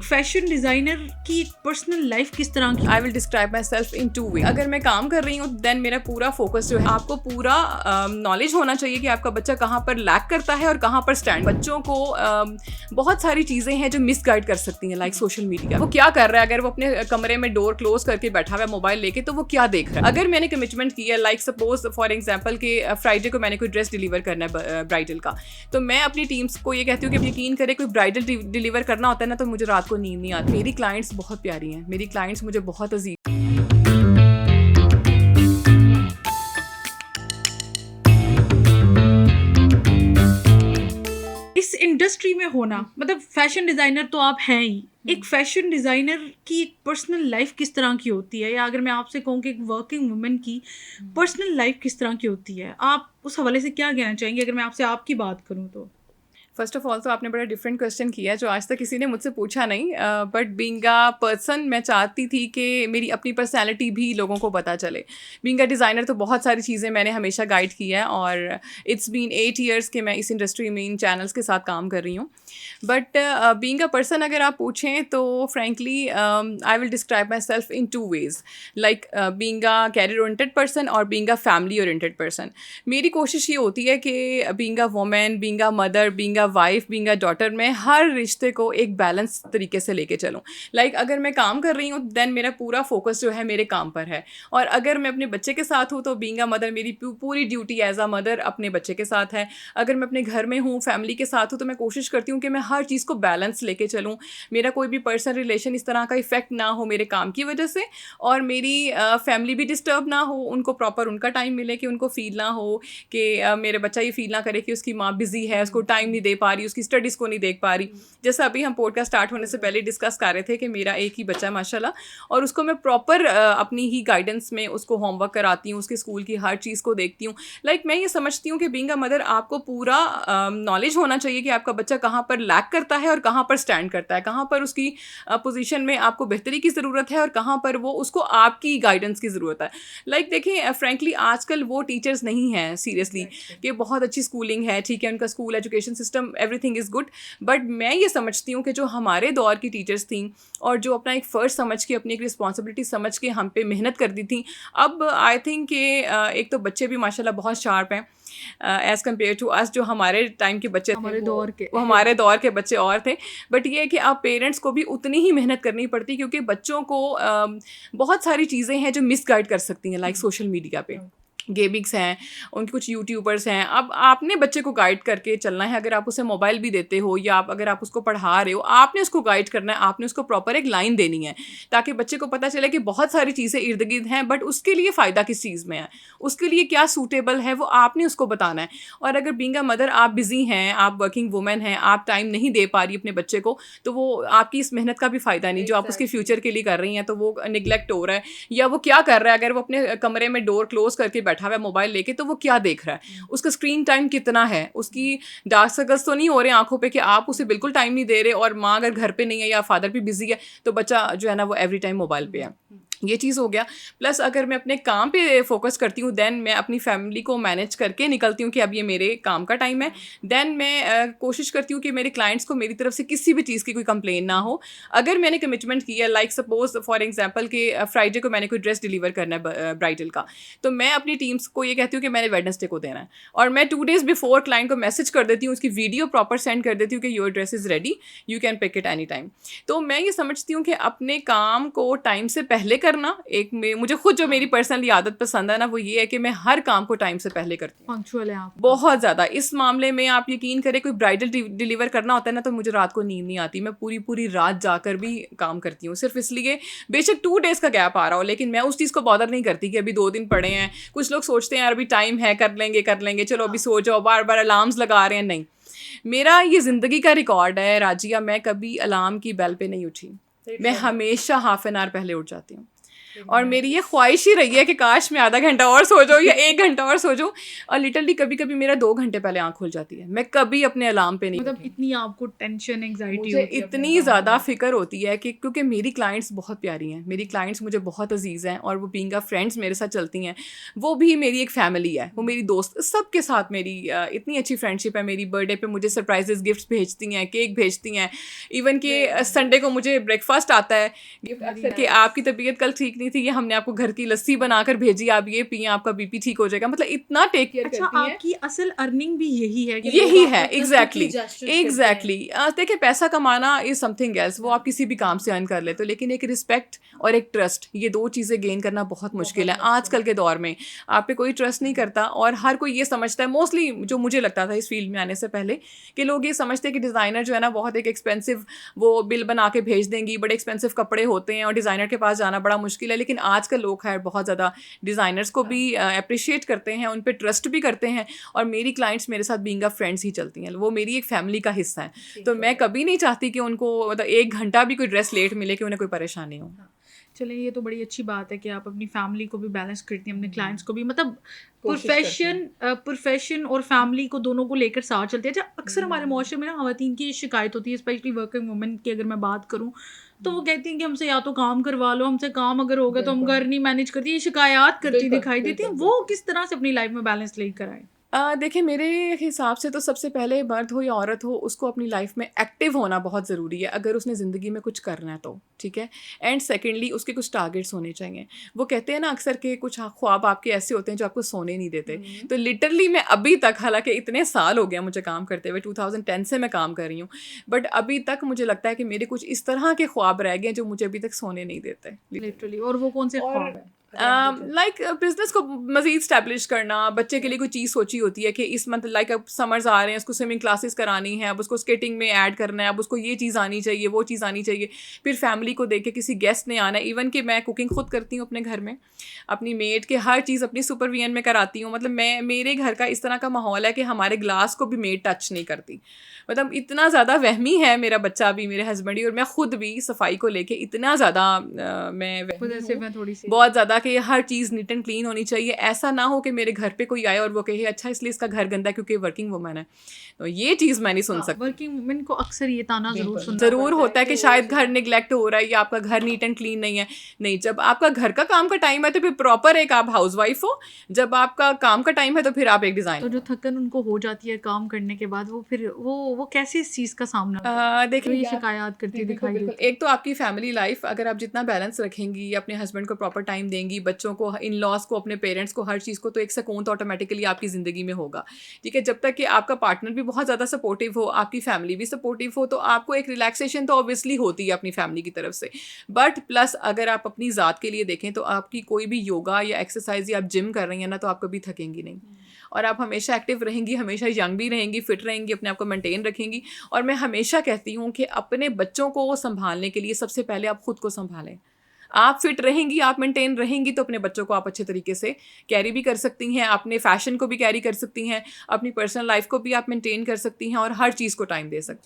ایک fashion designer کی ایک پرسنل لائف کس طرح کی؟ I will describe myself in 2 ways. اگر میں کام کر رہی ہوں دین میرا پورا فوکس جو ہے آپ کو پورا نالج ہونا چاہیے کہ آپ کا بچہ کہاں پر لیک کرتا ہے اور کہاں پر اسٹینڈ. بچوں کو بہت ساری چیزیں ہیں جو مس گائڈ کر سکتی ہیں, لائک سوشل میڈیا. وہ کیا کر رہا ہے, اگر وہ اپنے کمرے میں ڈور کلوز کر کے بیٹھا ہوا ہے موبائل لے کے, تو وہ کیا دیکھ رہا ہے. اگر میں نے کمٹمنٹ کی ہے, لائک سپوز فار ایگزامپل کہ فرائیڈے کو میں نے کوئی ڈریس ڈلیور کرنا ہے برائڈل کا, تو میں اپنی ٹیمس کو یہ کہتی ہوں کہ یقین کرے کوئی برائڈل ڈلیور کرنا ہوتا ہے نا, تو مجھے رات کو نیند نہیں آتی. میری کلائنٹس بہت پیاری ہیں, میری کلائنٹس مجھے بہت عزیز. اس انڈسٹری میں ہونا, مطلب فیشن ڈیزائنر تو آپ ہیں ہی, ایک فیشن ڈیزائنر کی ایک پرسنل لائف کس طرح کی ہوتی ہے, یا اگر میں آپ سے کہوں کہ ایک ورکنگ وومن کی پرسنل لائف کس طرح کی ہوتی ہے, آپ اس حوالے سے کیا کہنا چاہیں گے اگر میں آپ سے آپ کی بات کروں تو؟ فرسٹ آف آل تو آپ نے بڑا ڈفرینٹ کویشچن کیا جو آج تک کسی نے مجھ سے پوچھا نہیں, بٹ بینگ اے پرسن میں چاہتی تھی کہ میری اپنی پرسنالٹی بھی لوگوں کو پتہ چلے. بینگ اے ڈیزائنر تو بہت ساری چیزیں میں نے ہمیشہ گائڈ کی ہے, اور اٹس بین 8 years کہ میں اس انڈسٹری میں ان چینلس کے ساتھ کام کر رہی ہوں. بٹ بینگ اے پرسن اگر آپ پوچھیں تو frankly I will describe myself in 2 ways, like being a career oriented person اور being a family oriented person. میری کوشش یہ ہوتی ہے کہ being a woman, being a mother, being a wife, being a daughter, میں ہر رشتے کو ایک بیلنس طریقے سے لے کے چلوں. لائک اگر میں کام کر رہی ہوں دین میرا پورا فوکس جو ہے میرے کام پر ہے, اور اگر میں اپنے بچے کے ساتھ ہوں تو بینگ اے مدر میری پوری ڈیوٹی ایز اے مدر اپنے بچے کے ساتھ ہے. اگر میں اپنے گھر میں ہوں, فیملی کے ساتھ ہوں, تو میں کوشش کرتی ہوں کہ میں ہر چیز کو بیلنس لے کے چلوں. میرا کوئی بھی پرسنل ریلیشن اس طرح کا افیکٹ نہ ہو میرے کام کی وجہ سے, اور میری فیملی بھی ڈسٹرب نہ ہو, ان کو پراپر ان کا ٹائم ملے, کہ ان کو فیل نہ ہو کہ میرے بچہ یہ فیل نہ کرے کہ اس کی ماں بزی ہے, اس کو ٹائم نہیں دے پا رہی, اس کی اسٹڈیز کو نہیں دیکھ پا رہی. جیسا ابھی ہم پوڈ کاسٹ اسٹارٹ ہونے سے پہلے ڈسکس کر رہے تھے کہ میرا ایک ہی بچہ ہے ماشاء اللہ, اور اس کو میں پراپر اپنی ہی گائیڈنس میں اس کو ہوم ورک کراتی ہوں, اس کے اسکول کی ہر چیز کو دیکھتی ہوں. لائک میں یہ سمجھتی ہوں کہ بینگ اے مدر آپ کو پورا نالج ہونا چاہیے کہ آپ کا بچہ کہاں پر لیک کرتا ہے اور کہاں پر اسٹینڈ کرتا ہے, کہاں پر اس کی پوزیشن میں آپ کو بہتری کی ضرورت ہے, اور کہاں پر وہ اس کو آپ کی گائیڈنس کی ضرورت ہے. لائک دیکھیں فرینکلی آج کل وہ ٹیچرس نہیں ہیں سیریسلی کہ بہت اچھی اسکولنگ ہے, ٹھیک ہے, ان کا school education system every thing is good, but میں یہ سمجھتی ہوں کہ جو ہمارے دور کی ٹیچرس تھیں اور جو اپنا ایک فرض سمجھ کے, اپنی ایک رسپانسبلٹی سمجھ کے ہم پہ محنت کرتی تھیں, اب آئی تھنک کہ ایک تو بچے بھی ماشاء اللہ بہت شارپ ہیں ایز کمپیئر ٹو اس, جو ہمارے ٹائم کے بچے تھے, وہ ہمارے دور کے بچے اور تھے. بٹ یہ ہے کہ آپ پیرنٹس کو بھی اتنی ہی محنت کرنی پڑتی, کیونکہ بچوں کو بہت ساری چیزیں ہیں جو مس گائڈ کر سکتی ہیں, لائک سوشل میڈیا پہ گیمنگس ہیں, ان کے کچھ یوٹیوبرس ہیں. اب آپ نے بچے کو گائڈ کر کے چلنا ہے, اگر آپ اسے موبائل بھی دیتے ہو یا اگر آپ اس کو پڑھا رہے ہو, آپ نے اس کو گائڈ کرنا ہے, آپ نے اس کو پراپر ایک لائن دینی ہے تاکہ بچے کو پتہ چلے کہ بہت ساری چیزیں ارد گرد ہیں, بٹ اس کے لیے فائدہ کس چیز میں ہے, اس کے لیے کیا سوٹیبل ہے, وہ آپ نے اس کو بتانا ہے. اور اگر بینگ اے مدر آپ بزی ہیں, آپ ورکنگ وومن ہیں, آپ ٹائم نہیں دے پا رہی اپنے بچے کو, تو وہ آپ کی اس محنت کا بھی فائدہ نہیں جو آپ اس کے فیوچر کے لیے کر رہی ہیں, تو وہ نگلیکٹ ہو رہا ہے. یا وہ کیا کر رہا ہے, اگر وہ اپنے کمرے میں ڈور کلوز کر کے بیٹھا ہوا ہے موبائل لے کے, تو وہ کیا دیکھ رہا ہے, اس کا اسکرین ٹائم کتنا ہے, اس کی ڈارک سرکلس تو نہیں ہو رہے ہیں آنکھوں پہ کہ آپ اسے بالکل ٹائم نہیں دے رہے, اور ماں اگر گھر پہ نہیں ہے یا فادر بھی بزی ہے تو بچہ جو ہے نا وہ ایوری ٹائم موبائل پہ ہے. یہ چیز ہو گیا. پلس اگر میں اپنے کام پہ فوکس کرتی ہوں دین میں اپنی فیملی کو مینیج کر کے نکلتی ہوں کہ اب یہ میرے کام کا ٹائم ہے. دین میں کوشش کرتی ہوں کہ میرے کلائنٹس کو میری طرف سے کسی بھی چیز کی کوئی کمپلین نہ ہو. اگر میں نے کمٹمنٹ کی ہے, لائک سپوز فار ایگزامپل کہ فرائیڈے کو میں نے کوئی ڈریس ڈلیور کرنا ہے برائڈل کا, تو میں اپنی ٹیمس کو یہ کہتی ہوں کہ میں نے ویڈنسڈے کو دینا ہے, اور میں 2 days بفور کلائنٹ کو میسج کر دیتی ہوں, اس کی ویڈیو پراپر سینڈ کر دیتی ہوں کہ your dress is ready, you can pick it any time. تو میں یہ سمجھتی ہوں کہ اپنے کام کو ٹائم سے پہلے کرنا, ایک مجھے خود جو میری پرسنلی عادت پسند ہے نا, وہ یہ ہے کہ میں ہر کام کو ٹائم سے پہلے کرتی ہوں. پنکچوئل ہیں آپ بہت زیادہ. اس معاملے میں آپ یقین کریں کوئی برائڈل ڈلیور کرنا ہوتا ہے نا, تو مجھے رات کو نیند نہیں آتی, میں پوری رات جا کر بھی کام کرتی ہوں, صرف اس لیے بے شک 2 days کا گیپ آ رہا ہو, لیکن میں اس چیز کو بادر نہیں کرتی کہ ابھی 2 دن پڑے ہیں. کچھ لوگ سوچتے ہیں یار ابھی ٹائم ہے, کر لیں گے, چلو ابھی سو جاؤ, بار بار الارمز لگا رہے ہیں. نہیں, میرا یہ زندگی کا ریکارڈ ہے راجیہ, میں کبھی الارم کی بیل پہ نہیں اٹھی, میں ہمیشہ ½ an hour پہلے اٹھ جاتی ہوں. اور میری یہ خواہش ہی رہی ہے کہ کاش میں آدھا گھنٹہ اور سو جاؤں یا 1 گھنٹہ اور سو جاؤں. اور لٹرلی کبھی کبھی میرا 2 گھنٹے پہلے آنکھ کھل جاتی ہے, میں کبھی اپنے الارم پہ نہیں, مطلب اتنی آپ کو ٹینشن انگزائٹی مجھے اتنی زیادہ فکر ہوتی ہے کہ کیونکہ میری کلائنٹس بہت پیاری ہیں, میری کلائنٹس مجھے بہت عزیز ہیں, اور وہ بینگ آ فرینڈس میرے ساتھ چلتی ہیں, وہ بھی میری ایک فیملی ہے, وہ میری دوست, سب کے ساتھ میری اتنی اچھی فرینڈ شپ ہے. میری برتھ ڈے پہ مجھے سرپرائزز گفٹس بھیجتی ہیں, کیک بھیجتی ہیں, ایون کہ سنڈے کو مجھے بریک فاسٹ آتا ہے کہ آپ کی طبیعت کل ٹھیک نہیں تھی, یہ ہم نے آپ کو گھر کی لسی بنا کر بھیجی, آپ یہ پئیں, آپ کا بی پی ٹھیک ہو جائے گا. مطلب اتنا ٹیک کیئر کرتی ہیں. آپ کی اصل ارننگ بھی یہی ہے, یہی ہے, ایگزیکٹلی. دیکھیں پیسہ کمانا از سم تھنگ ایلس, وہ آپ کسی بھی کام سے ارن کر لیتے ہو, لیکن ایک رسپیکٹ اور ایک ٹرسٹ, یہ 2 چیزیں گین کرنا بہت مشکل ہے آج کل کے دور میں. آپ پہ کوئی ٹرسٹ نہیں کرتا, اور ہر کوئی یہ سمجھتا ہے, موسٹلی جو مجھے لگتا تھا اس فیلڈ میں آنے سے پہلے, کہ لوگ یہ سمجھتے ہیں کہ ڈیزائنر جو ہے نا بہت ایک ایکسپینسو, وہ بل بنا کے بھیج دیں گی, بڑے ایکسپینسو کپڑے ہوتے ہیں, اور ڈیزائنر کے پاس جانا بڑا مشکل ہے. لیکن آج کل لوگ خیر بہت زیادہ ڈیزائنرس کو بھی اپریشیٹ کرتے ہیں, ان پہ ٹرسٹ بھی کرتے ہیں, اور میری کلائنٹس میرے ساتھ بینگ آ فرینڈس ہی چلتی ہیں, وہ میری ایک فیملی کا حصہ ہیں. تو میں کبھی نہیں چاہتی کہ ان کو مطلب 1 گھنٹہ بھی کوئی ڈریس لیٹ ملے کہ انہیں کوئی پریشانی ہو. چلیں یہ تو بڑی اچھی بات ہے کہ آپ اپنی فیملی کو بھی بیلنس کرتی ہیں, اپنے کلائنٹس کو بھی, مطلب پروفیشن اور فیملی کو دونوں کو لے کر ساتھ چلتے ہیں. اکثر ہمارے معاشرے میں نا خواتین کی شکایت ہوتی ہے, اسپیشلی ورکنگ وومن کی اگر میں بات کروں تو وہ کہتی ہیں کہ ہم سے یا تو کام کروا لو, ہم سے کام اگر ہوگا تو ہم گھر نہیں مینیج کرتی, یہ شکایات کرتی دکھائی دیتی ہیں. وہ کس طرح سے اپنی لائف میں بیلنس لے کر آئیں؟ دیکھیں میرے حساب سے تو سب سے پہلے مرد ہو یا عورت ہو, اس کو اپنی لائف میں ایکٹیو ہونا بہت ضروری ہے اگر اس نے زندگی میں کچھ کرنا ہے تو, ٹھیک ہے. اینڈ سیکنڈلی اس کے کچھ ٹارگیٹس ہونے چاہیے. وہ کہتے ہیں نا اکثر کہ کچھ خواب آپ کے ایسے ہوتے ہیں جو آپ کو سونے نہیں دیتے. تو لٹرلی میں ابھی تک, حالانکہ اتنے سال ہو گیا مجھے کام کرتے ہوئے, 2010 سے میں کام کر رہی ہوں, بٹ ابھی تک مجھے لگتا ہے کہ میرے کچھ اس طرح کے خواب رہ گئے جو مجھے ابھی تک سونے نہیں دیتے لٹرلی. اور وہ کون سے خواب ہیں؟ لائک بزنس کو مزید اسٹیبلش کرنا, بچے کے لیے کوئی چیز سوچی ہوتی ہے کہ اس منتھ لائک اب سمرز آ رہے ہیں, اس کو سوئمنگ کلاسز کرانی ہے, اب اس کو اسکیٹنگ میں ایڈ کرنا ہے, اب اس کو یہ چیز آنی چاہیے, وہ چیز آنی چاہیے. پھر فیملی کو دیکھ کے کسی گیسٹ نے آنا ہے, ایون کہ میں کوکنگ خود کرتی ہوں اپنے گھر میں, اپنی میڈ کے ہر چیز اپنی سپرویژن میں کراتی ہوں. مطلب میرے گھر کا اس طرح کا ماحول ہے کہ ہمارے گلاس کو بھی میڈ ٹچ نہیں کرتی. مطلب اتنا زیادہ وہمی ہے میرا بچہ بھی, میرے ہسبینڈ بھی, اور میں خود بھی صفائی کو لے کے اتنا زیادہ میں بہت زیادہ کہ ہر چیز نیٹ اینڈ کلین ہونی چاہیے. ایسا نہ ہو کہ میرے گھر پہ کوئی آئے اور وہ کہے اچھا اس لیے اس کا گھر گندا ہے کیونکہ ورکنگ وومن ہے. تو یہ چیز میں نہیں سن سکتی. ورکنگ وومن کو اکثر یہ تانا ضرور ہوتا ہے کہ شاید گھر نیگلیکٹ ہو رہا ہے یا آپ کا گھر نیٹ اینڈ کلین نہیں ہے. نہیں, جب آپ کا گھر کا کام کا ٹائم ہے تو پھر پراپر ایک آپ ہاؤس وائف ہو, جب آپ کا کام کا ٹائم ہے تو پھر آپ ایک ڈیزائنر. تو جو تھکن ان کو ہو جاتی ہے کام کرنے کے بعد, وہ پھر وہ کیسے اس چیز کا سامنا دیکھیں شکایات کرتی دکھائی دیتی؟ ایک تو آپ کی فیملی لائف, اگر آپ جتنا بیلنس رکھیں گی, اپنے ہسبینڈ کو پراپر ٹائم دیں گی, بچوں کو, ان لاس کو, اپنے پیرنٹس کو, ہر چیز کو, تو ایک سکون تو آٹومیٹکلی آپ کی زندگی میں ہوگا. ٹھیک ہے, جب تک کہ آپ کا پارٹنر بھی بہت زیادہ سپورٹیو ہو, آپ کی فیملی بھی سپورٹیو ہو, تو آپ کو ایک ریلیکسیشن تو اوبیسلی ہوتی ہے اپنی فیملی کی طرف سے. بٹ پلس اگر آپ اپنی ذات کے لیے دیکھیں تو آپ کی کوئی بھی یوگا یا ایکسرسائز یا آپ جم کر رہی ہیں نا, تو آپ کبھی تھکیں گی نہیں, اور آپ ہمیشہ ایکٹیو رہیں گی, ہمیشہ ینگ بھی رہیں گی, فٹ رہیں گی, اپنے آپ کو مینٹین رکھیں گی. اور میں ہمیشہ کہتی ہوں کہ اپنے بچوں کو سنبھالنے کے لیے سب سے پہلے آپ خود کو سنبھالیں. آپ فٹ رہیں گی, آپ مینٹین رہیں گی, تو اپنے بچوں کو آپ اچھے طریقے سے کیری بھی کر سکتی ہیں, اپنے فیشن کو بھی کیری کر سکتی ہیں, اپنی پرسنل لائف کو بھی آپ مینٹین کر سکتی ہیں, اور ہر چیز کو ٹائم دے سکتی ہیں.